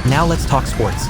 Now let's talk sports.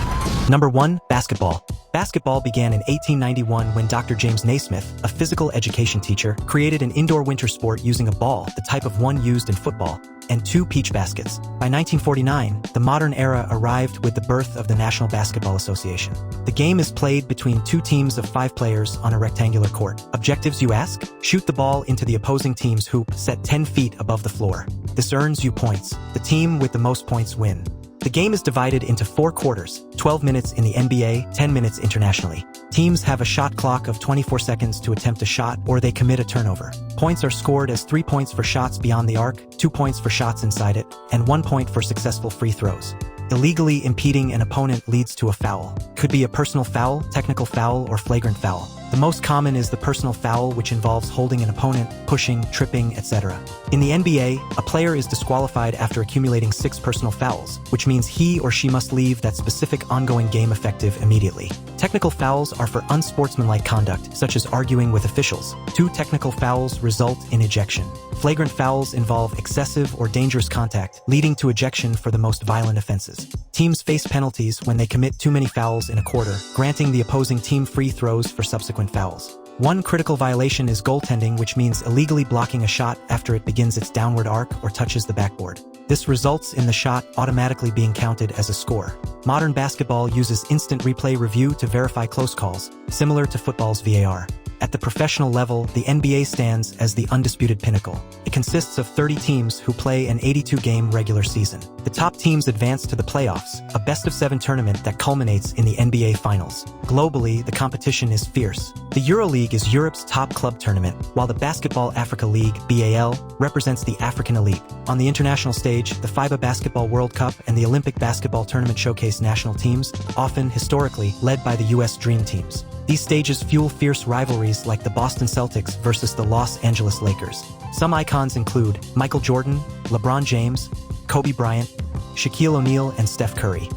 Number 1, basketball. Basketball began in 1891 when Dr. James Naismith, a physical education teacher, created an indoor winter sport using a ball, the type of one used in football, and 2 peach baskets. By 1949, the modern era arrived with the birth of the National Basketball Association. The game is played between 2 teams of 5 players on a rectangular court. Objectives, you ask? Shoot the ball into the opposing team's hoop set 10 feet above the floor. This earns you points. The team with the most points win. The game is divided into 4 quarters, 12 minutes in the NBA, 10 minutes internationally. Teams have a shot clock of 24 seconds to attempt a shot or they commit a turnover. Points are scored as 3 points for shots beyond the arc, 2 points for shots inside it, and 1 point for successful free throws. Illegally impeding an opponent leads to a foul. Could be a personal foul, technical foul, or flagrant foul. The most common is the personal foul, which involves holding an opponent, pushing, tripping, etc. In the NBA, a player is disqualified after accumulating 6 personal fouls, which means he or she must leave that specific ongoing game effective immediately. Technical fouls are for unsportsmanlike conduct, such as arguing with officials. 2 technical fouls result in ejection. Flagrant fouls involve excessive or dangerous contact, leading to ejection for the most violent offenses. Teams face penalties when they commit too many fouls in a quarter, granting the opposing team free throws for subsequent fouls. One critical violation is goaltending, which means illegally blocking a shot after it begins its downward arc or touches the backboard. This results in the shot automatically being counted as a score. Modern basketball uses instant replay review to verify close calls, similar to football's VAR. At the professional level, the NBA stands as the undisputed pinnacle. It consists of 30 teams who play an 82-game regular season. The top teams advance to the playoffs, a best-of-7 tournament that culminates in the NBA Finals. Globally, the competition is fierce. The EuroLeague is Europe's top club tournament, while the Basketball Africa League, BAL, represents the African elite. On the international stage, the FIBA Basketball World Cup and the Olympic Basketball Tournament showcase national teams, often, historically, led by the U.S. Dream Teams. These stages fuel fierce rivalries like the Boston Celtics versus the Los Angeles Lakers. Some icons include Michael Jordan, LeBron James, Kobe Bryant, Shaquille O'Neal, and Steph Curry.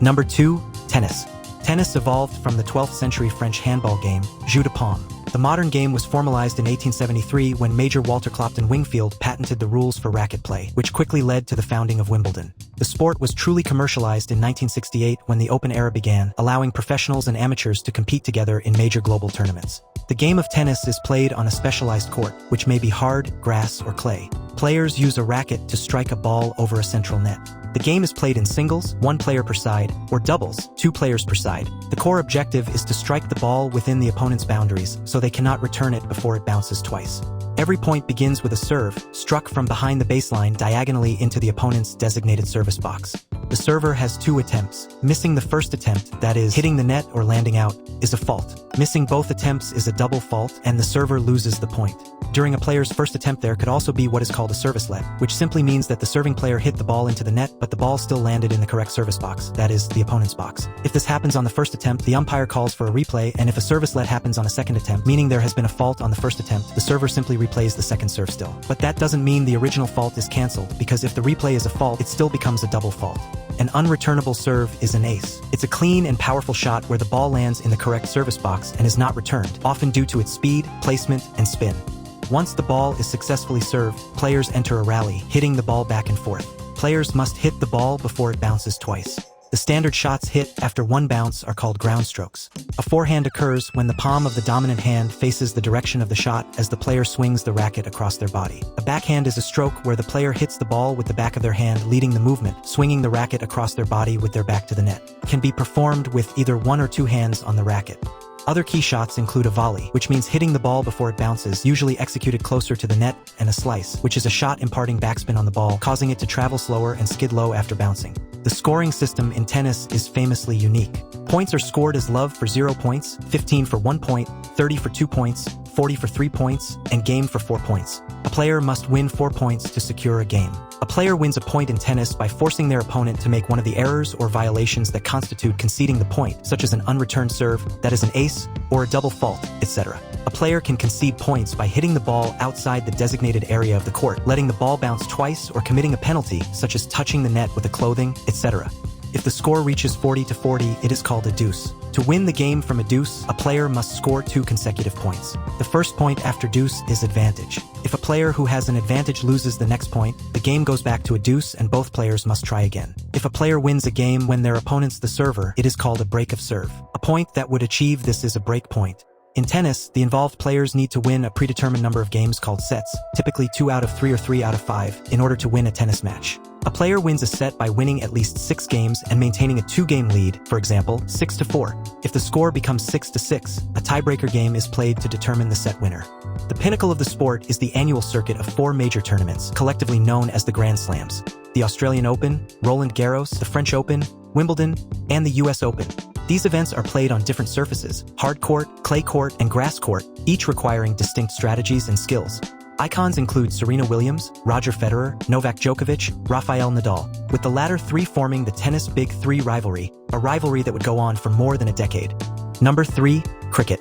Number 2, tennis. Tennis evolved from the 12th century French handball game, jeu de paume. The modern game was formalized in 1873 when Major Walter Clopton Wingfield patented the rules for racket play, which quickly led to the founding of Wimbledon. The sport was truly commercialized in 1968 when the Open era began, allowing professionals and amateurs to compete together in major global tournaments. The game of tennis is played on a specialized court, which may be hard, grass, or clay. Players use a racket to strike a ball over a central net. The game is played in singles, 1 player per side, or doubles, 2 players per side. The core objective is to strike the ball within the opponent's boundaries, so they cannot return it before it bounces twice. Every point begins with a serve, struck from behind the baseline diagonally into the opponent's designated service box. The server has 2 attempts. Missing the first attempt, that is, hitting the net or landing out, is a fault. Missing both attempts is a double fault, and the server loses the point. During a player's first attempt there could also be what is called a servicelet, which simply means that the serving player hit the ball into the net, but the ball still landed in the correct service box, that is, the opponent's box. If this happens on the first attempt, the umpire calls for a replay, and if a servicelet happens on a second attempt, meaning there has been a fault on the first attempt, the server simply replays the second serve still. But that doesn't mean the original fault is cancelled, because if the replay is a fault, it still becomes a double fault. An unreturnable serve is an ace. It's a clean and powerful shot where the ball lands in the correct service box and is not returned, often due to its speed, placement, and spin. Once the ball is successfully served, players enter a rally, hitting the ball back and forth. Players must hit the ball before it bounces twice. The standard shots hit after 1 bounce are called ground strokes. A forehand occurs when the palm of the dominant hand faces the direction of the shot as the player swings the racket across their body. A backhand is a stroke where the player hits the ball with the back of their hand, leading the movement, swinging the racket across their body with their back to the net. It can be performed with either 1 or 2 hands on the racket. Other key shots include a volley, which means hitting the ball before it bounces, usually executed closer to the net, and a slice, which is a shot imparting backspin on the ball, causing it to travel slower and skid low after bouncing. The scoring system in tennis is famously unique. Points are scored as love for 0 points, 15 for 1 point, 30 for 2 points, 40 for 3 points, and game for 4 points. A player must win 4 points to secure a game. A player wins a point in tennis by forcing their opponent to make one of the errors or violations that constitute conceding the point, such as an unreturned serve, that is an ace, or a double fault, etc. A player can concede points by hitting the ball outside the designated area of the court, letting the ball bounce twice, or committing a penalty, such as touching the net with the clothing, etc. If the score reaches 40-40, it is called a deuce. To win the game from a deuce, a player must score 2 consecutive points. The first point after deuce is advantage. If a player who has an advantage loses the next point, the game goes back to a deuce and both players must try again. If a player wins a game when their opponent's the server, it is called a break of serve. A point that would achieve this is a break point. In tennis, the involved players need to win a predetermined number of games called sets, typically 2 out of 3 or 3 out of 5, in order to win a tennis match. A player wins a set by winning at least 6 games and maintaining a 2-game lead, for example, 6-4. If the score becomes 6-6, a tiebreaker game is played to determine the set winner. The pinnacle of the sport is the annual circuit of 4 major tournaments, collectively known as the Grand Slams: the Australian Open, Roland Garros, the French Open, Wimbledon, and the US Open. These events are played on different surfaces: hard court, clay court, and grass court, each requiring distinct strategies and skills. Icons include Serena Williams, Roger Federer, Novak Djokovic, Rafael Nadal, with the latter 3 forming the tennis Big Three rivalry, a rivalry that would go on for more than a decade. Number 3. Cricket.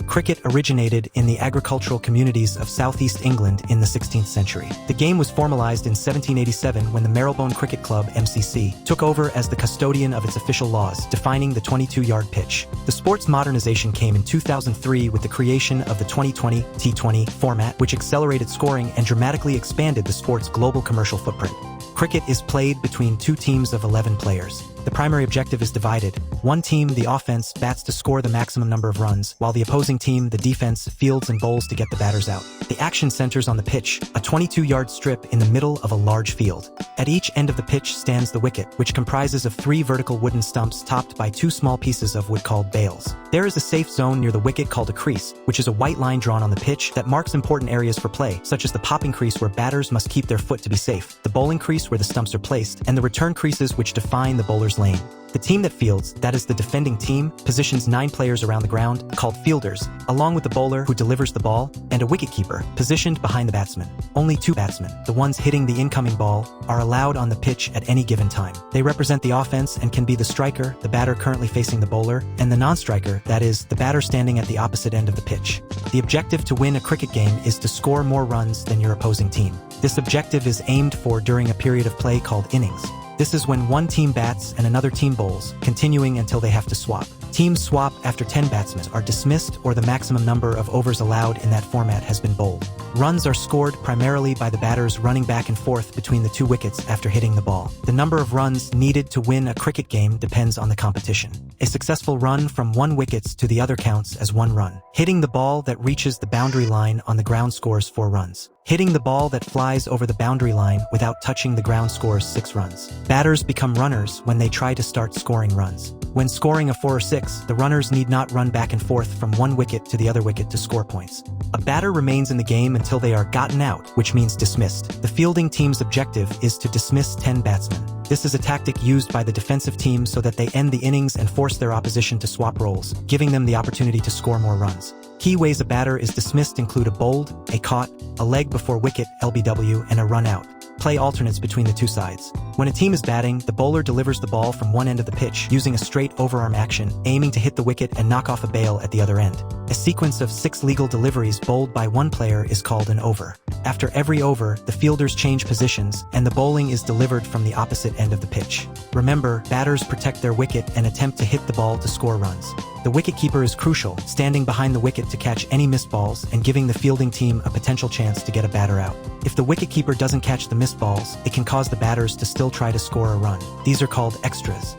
Cricket originated in the agricultural communities of southeast England in the 16th century. The game was formalized in 1787 when the Marylebone Cricket Club (MCC) took over as the custodian of its official laws, defining the 22-yard pitch. The sport's modernization came in 2003 with the creation of the 2020 T20 format, which accelerated scoring and dramatically expanded the sport's global commercial footprint. Cricket is played between 2 teams of 11 players. The primary objective is divided. One team, the offense, bats to score the maximum number of runs, while the opposing team, the defense, fields and bowls to get the batters out. The action centers on the pitch, a 22-yard strip in the middle of a large field. At each end of the pitch stands the wicket, which comprises of 3 vertical wooden stumps topped by 2 small pieces of wood called bails. There is a safe zone near the wicket called a crease, which is a white line drawn on the pitch that marks important areas for play, such as the popping crease where batters must keep their foot to be safe, the bowling crease where the stumps are placed, and the return creases which define the bowler's lane. The team that fields, that is the defending team, positions 9 players around the ground, called fielders, along with the bowler who delivers the ball, and a wicketkeeper, positioned behind the batsman. Only 2 batsmen, the ones hitting the incoming ball, are allowed on the pitch at any given time. They represent the offense and can be the striker, the batter currently facing the bowler, and the non-striker, that is, the batter standing at the opposite end of the pitch. The objective to win a cricket game is to score more runs than your opposing team. This objective is aimed for during a period of play called innings. This is when one team bats and another team bowls, continuing until they have to swap. Teams swap after 10 batsmen are dismissed or the maximum number of overs allowed in that format has been bowled. Runs are scored primarily by the batters running back and forth between the 2 wickets after hitting the ball. The number of runs needed to win a cricket game depends on the competition. A successful run from 1 wicket to the other counts as 1 run. Hitting the ball that reaches the boundary line on the ground scores 4 runs. Hitting the ball that flies over the boundary line without touching the ground scores 6 runs. Batters become runners when they try to start scoring runs. When scoring a 4 or 6, the runners need not run back and forth from 1 wicket to the other wicket to score points. A batter remains in the game until they are gotten out, which means dismissed. The fielding team's objective is to dismiss 10 batsmen. This is a tactic used by the defensive team so that they end the innings and force their opposition to swap roles, giving them the opportunity to score more runs. Key ways a batter is dismissed include a bowled, a caught, a leg before wicket (LBW), and a run out. Play alternates between the 2 sides. When a team is batting, the bowler delivers the ball from one end of the pitch using a straight overarm action, aiming to hit the wicket and knock off a bail at the other end. A sequence of 6 legal deliveries bowled by one player is called an over. After every over, the fielders change positions, and the bowling is delivered from the opposite end of the pitch. Remember, batters protect their wicket and attempt to hit the ball to score runs. The wicketkeeper is crucial, standing behind the wicket to catch any missed balls and giving the fielding team a potential chance to get a batter out. If the wicketkeeper doesn't catch the missed balls, it can cause the batters to still try to score a run. These are called extras.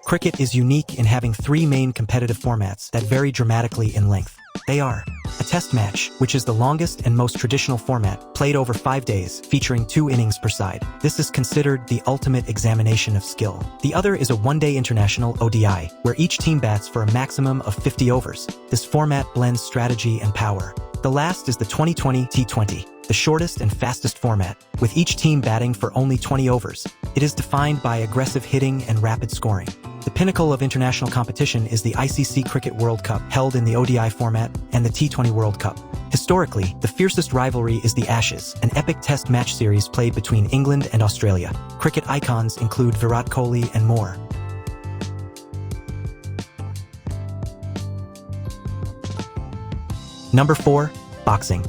Cricket is unique in having 3 main competitive formats that vary dramatically in length. They are a test match, which is the longest and most traditional format, played over 5 days, featuring 2 innings per side. This is considered the ultimate examination of skill. The other is a one-day international (ODI), where each team bats for a maximum of 50 overs. This format blends strategy and power. The last is the 2020 T20, the shortest and fastest format, with each team batting for only 20 overs. It is defined by aggressive hitting and rapid scoring. The pinnacle of international competition is the ICC Cricket World Cup, held in the ODI format, and the T20 World Cup. Historically, the fiercest rivalry is the Ashes, an epic test match series played between England and Australia. Cricket icons include Virat Kohli and more. Number 4. Boxing.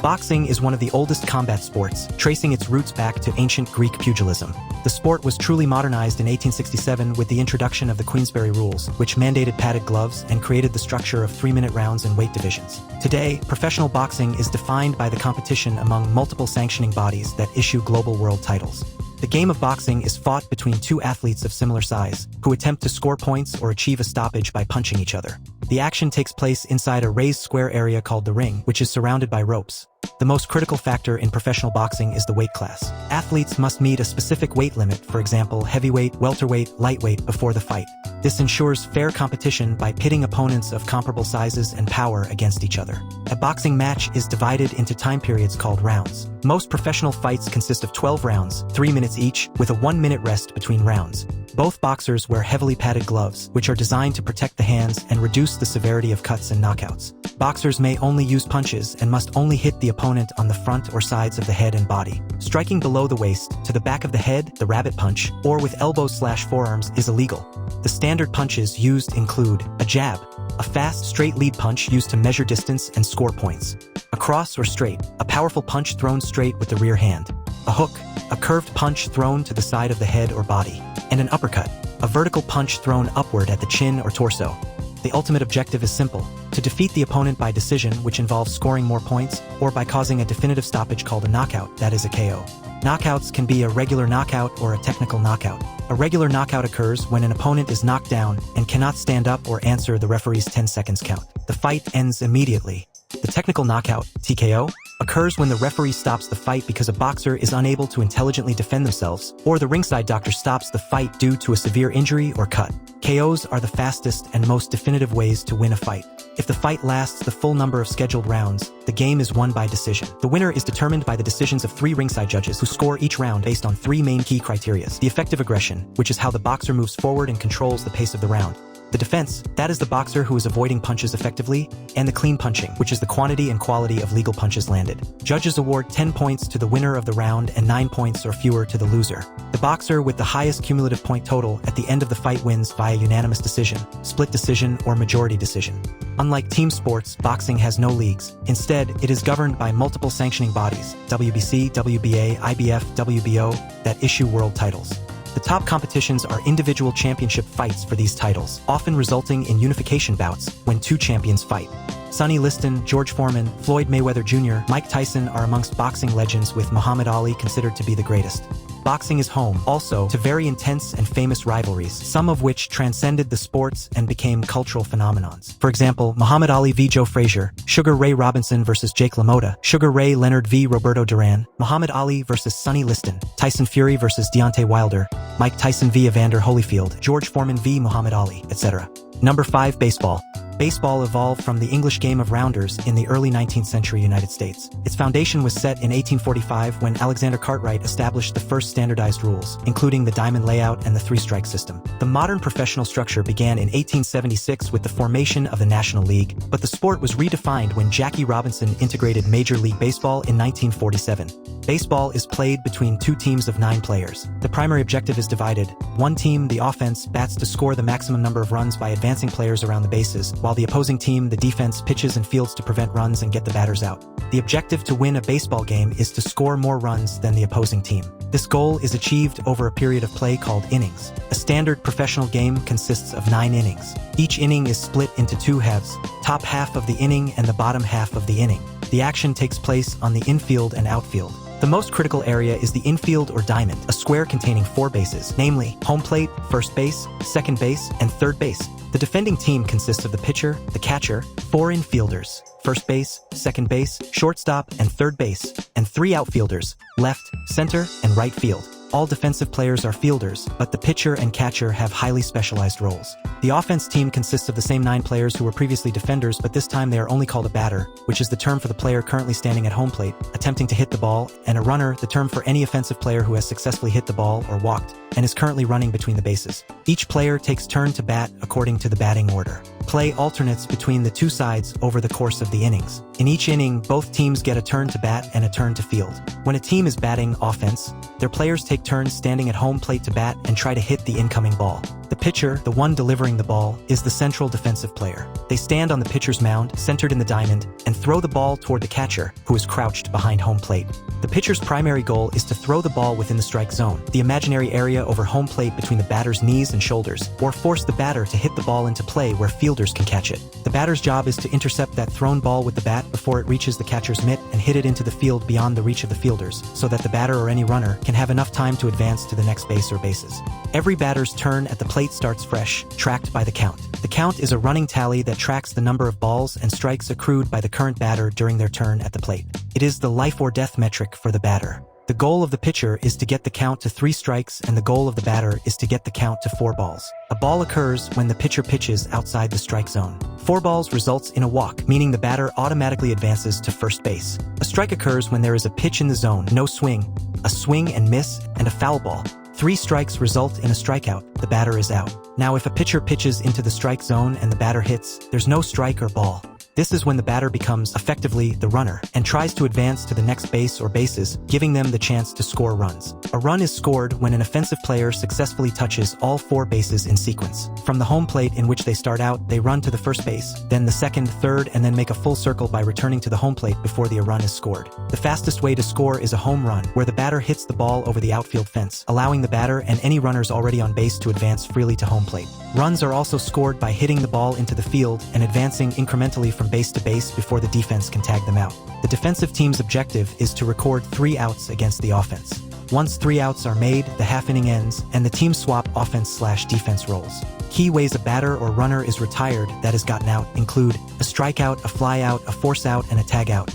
Boxing is one of the oldest combat sports, tracing its roots back to ancient Greek pugilism. The sport was truly modernized in 1867 with the introduction of the Queensberry Rules, which mandated padded gloves and created the structure of 3-minute rounds and weight divisions. Today, professional boxing is defined by the competition among multiple sanctioning bodies that issue global world titles. The game of boxing is fought between two athletes of similar size, who attempt to score points or achieve a stoppage by punching each other. The action takes place inside a raised square area called the ring, which is surrounded by ropes. The most critical factor in professional boxing is the weight class. Athletes must meet a specific weight limit, for example, heavyweight, welterweight, lightweight, before the fight. This ensures fair competition by pitting opponents of comparable sizes and power against each other. A boxing match is divided into time periods called rounds. Most professional fights consist of 12 rounds, 3 minutes each, with a 1-minute rest between rounds. Both boxers wear heavily padded gloves, which are designed to protect the hands and reduce the severity of cuts and knockouts. Boxers may only use punches and must only hit the opponent on the front or sides of the head and body. Striking below the waist, to the back of the head, the rabbit punch, or with elbows/forearms is illegal. The standard punches used include a jab, a fast, straight lead punch used to measure distance and score points, a cross or straight, a powerful punch thrown straight with the rear hand, a hook, a curved punch thrown to the side of the head or body, and an uppercut, a vertical punch thrown upward at the chin or torso. The ultimate objective is simple: to defeat the opponent by decision, which involves scoring more points, or by causing a definitive stoppage called a knockout, that is a KO. Knockouts can be a regular knockout or a technical knockout. A regular knockout occurs when an opponent is knocked down and cannot stand up or answer the referee's 10 seconds count. The fight ends immediately. The technical knockout, TKO, occurs when the referee stops the fight because a boxer is unable to intelligently defend themselves, or the ringside doctor stops the fight due to a severe injury or cut. KOs are the fastest and most definitive ways to win a fight. If the fight lasts the full number of scheduled rounds, the game is won by decision. The winner is determined by the decisions of 3 ringside judges who score each round based on 3 main key criteria: the effective aggression, which is how the boxer moves forward and controls the pace of the round; the defense, that is the boxer who is avoiding punches effectively; and the clean punching, which is the quantity and quality of legal punches landed. Judges award 10 points to the winner of the round and 9 points or fewer to the loser. The boxer with the highest cumulative point total at the end of the fight wins via unanimous decision, split decision, or majority decision. Unlike team sports, boxing has no leagues. Instead, it is governed by multiple sanctioning bodies, WBC, WBA, IBF, WBO, that issue world titles. The top competitions are individual championship fights for these titles, often resulting in unification bouts when 2 champions fight. Sonny Liston, George Foreman, Floyd Mayweather Jr., Mike Tyson are amongst boxing legends, with Muhammad Ali considered to be the greatest. Boxing is home, also, to very intense and famous rivalries, some of which transcended the sports and became cultural phenomenons. For example, Muhammad Ali v. Joe Frazier, Sugar Ray Robinson vs. Jake LaMotta, Sugar Ray Leonard v. Roberto Duran, Muhammad Ali vs. Sonny Liston, Tyson Fury vs. Deontay Wilder, Mike Tyson v. Evander Holyfield, George Foreman v. Muhammad Ali, etc. Number 5. Baseball. Baseball evolved from the English game of rounders in the early 19th century United States. Its foundation was set in 1845 when Alexander Cartwright established the first standardized rules, including the diamond layout and the 3-strike system. The modern professional structure began in 1876 with the formation of the National League, but the sport was redefined when Jackie Robinson integrated Major League Baseball in 1947. Baseball is played between 2 teams of 9 players. The primary objective is divided. One team, the offense, bats to score the maximum number of runs by advancing players around the bases, while the opposing team, the defense, pitches and fields to prevent runs and get the batters out. The objective to win a baseball game is to score more runs than the opposing team. This goal is achieved over a period of play called innings. A standard professional game consists of 9 innings. Each inning is split into 2 halves, top half of the inning and the bottom half of the inning. The action takes place on the infield and outfield. The most critical area is the infield or diamond, a square containing 4 bases, namely home plate, first base, second base, and third base. The defending team consists of the pitcher, the catcher, 4 infielders, first base, second base, shortstop, and third base, and 3 outfielders, left, center, and right field. All defensive players are fielders, but the pitcher and catcher have highly specialized roles. The offense team consists of the same 9 players who were previously defenders, but this time they are only called a batter, which is the term for the player currently standing at home plate, attempting to hit the ball, and a runner, the term for any offensive player who has successfully hit the ball or walked. and is currently running between the bases. Each player takes turn to bat according to the batting order. Play alternates between the two sides over the course of the innings. In each inning, both teams get a turn to bat and a turn to field. When a team is batting offense, their players take turns standing at home plate to bat and try to hit the incoming ball. The pitcher, the one delivering the ball, is the central defensive player. They stand on the pitcher's mound, centered in the diamond, and throw the ball toward the catcher, who is crouched behind home plate. The pitcher's primary goal is to throw the ball within the strike zone, the imaginary area over home plate between the batter's knees and shoulders, or force the batter to hit the ball into play where fielders can catch it. The batter's job is to intercept that thrown ball with the bat before it reaches the catcher's mitt and hit it into the field beyond the reach of the fielders, so that the batter or any runner can have enough time to advance to the next base or bases. Every batter's turn at the plate starts fresh, tracked by the count. The count is a running tally that tracks the number of balls and strikes accrued by the current batter during their turn at the plate. It is the life or death metric for the batter. The goal of the pitcher is to get the count to 3 strikes, and the goal of the batter is to get the count to 4 balls. A ball occurs when the pitcher pitches outside the strike zone. 4 balls results in a walk, meaning the batter automatically advances to first base. A strike occurs when there is a pitch in the zone, no swing, a swing and miss, and a foul ball. 3 strikes result in a strikeout. The batter is out. Now, if a pitcher pitches into the strike zone and the batter hits, there's no strike or ball. This is when the batter becomes, effectively, the runner, and tries to advance to the next base or bases, giving them the chance to score runs. A run is scored when an offensive player successfully touches all 4 bases in sequence. From the home plate in which they start out, they run to the first base, then the second, third, and then make a full circle by returning to the home plate before the run is scored. The fastest way to score is a home run, where the batter hits the ball over the outfield fence, allowing the batter and any runners already on base to advance freely to home plate. Runs are also scored by hitting the ball into the field and advancing incrementally from base to base before the defense can tag them out. The defensive team's objective is to record 3 outs against the offense. Once 3 outs are made, the half-inning ends, and the team swap offense/defense roles. Key ways a batter or runner is retired that has gotten out include a strikeout, a flyout, a force out, and a tag out.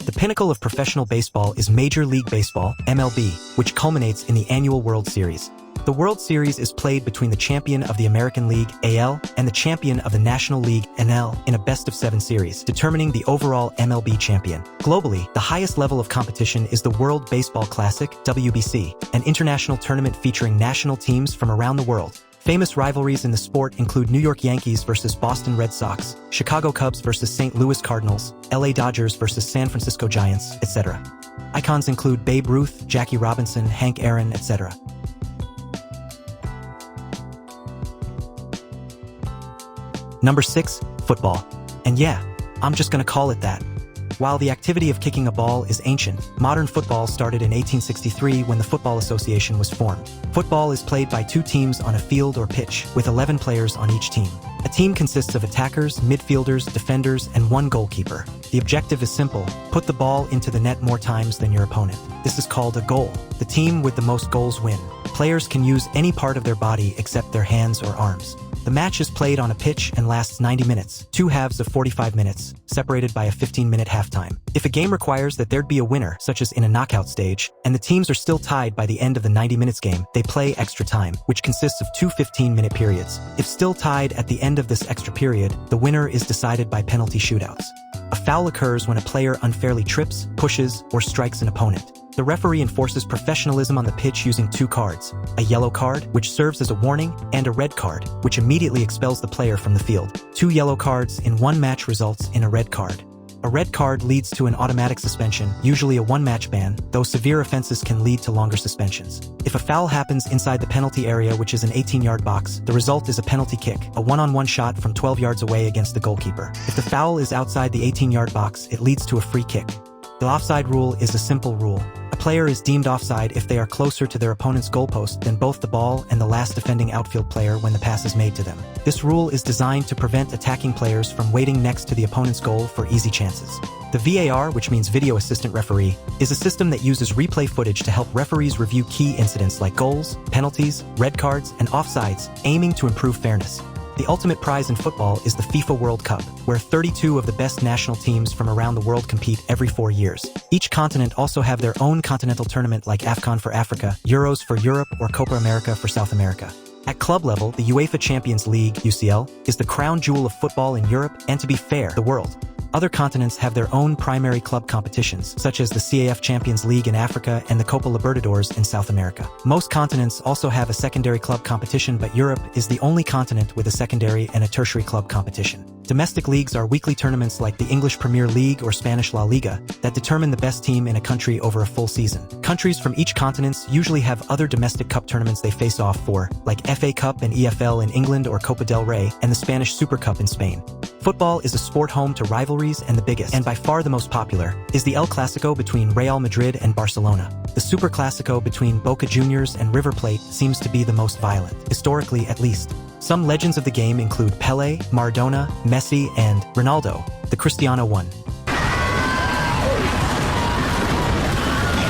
The pinnacle of professional baseball is Major League Baseball, MLB, which culminates in the annual World Series. The World Series is played between the champion of the American League, AL, and the champion of the National League, NL, in a best-of-7 series, determining the overall MLB champion. Globally, the highest level of competition is the World Baseball Classic, WBC, an international tournament featuring national teams from around the world. Famous rivalries in the sport include New York Yankees versus Boston Red Sox, Chicago Cubs versus St. Louis Cardinals, LA Dodgers versus San Francisco Giants, etc. Icons include Babe Ruth, Jackie Robinson, Hank Aaron, etc. Number 6, football. And yeah, I'm just gonna call it that. While the activity of kicking a ball is ancient, modern football started in 1863 when the Football Association was formed. Football is played by 2 teams on a field or pitch, with 11 players on each team. A team consists of attackers, midfielders, defenders, and 1 goalkeeper. The objective is simple: put the ball into the net more times than your opponent. This is called a goal. The team with the most goals win. Players can use any part of their body except their hands or arms. The match is played on a pitch and lasts 90 minutes, 2 halves of 45 minutes, separated by a 15-minute halftime. If a game requires that there'd be a winner, such as in a knockout stage, and the teams are still tied by the end of the 90 minutes game, they play extra time, which consists of 2 15-minute periods. If still tied at the end of this extra period, the winner is decided by penalty shootouts. A foul occurs when a player unfairly trips, pushes, or strikes an opponent. The referee enforces professionalism on the pitch using 2 cards, a yellow card, which serves as a warning, and a red card, which immediately expels the player from the field. 2 yellow cards in 1 match results in a red card. A red card leads to an automatic suspension, usually a 1-match ban, though severe offenses can lead to longer suspensions. If a foul happens inside the penalty area, which is an 18-yard box, the result is a penalty kick, a 1-on-1 shot from 12 yards away against the goalkeeper. If the foul is outside the 18-yard box, it leads to a free kick. The offside rule is a simple rule. A player is deemed offside if they are closer to their opponent's goalpost than both the ball and the last defending outfield player when the pass is made to them. This rule is designed to prevent attacking players from waiting next to the opponent's goal for easy chances. The VAR, which means Video Assistant Referee, is a system that uses replay footage to help referees review key incidents like goals, penalties, red cards, and offsides, aiming to improve fairness. The ultimate prize in football is the FIFA World Cup, where 32 of the best national teams from around the world compete every 4 years. Each continent also have their own continental tournament like AFCON for Africa, Euros for Europe, or Copa America for South America. At club level, the UEFA Champions League, UCL, is the crown jewel of football in Europe and, to be fair, the world. Other continents have their own primary club competitions, such as the CAF Champions League in Africa and the Copa Libertadores in South America. Most continents also have a secondary club competition, but Europe is the only continent with a secondary and a tertiary club competition. Domestic leagues are weekly tournaments like the English Premier League or Spanish La Liga that determine the best team in a country over a full season. Countries from each continent usually have other domestic cup tournaments they face off for, like FA Cup and EFL in England or Copa del Rey and the Spanish Super Cup in Spain. Football is a sport home to rivalries, and the biggest, and by far the most popular, is the El Clásico between Real Madrid and Barcelona. The Super Clásico between Boca Juniors and River Plate seems to be the most violent, historically at least. Some legends of the game include Pelé, Maradona, Messi, and Ronaldo, the Cristiano one.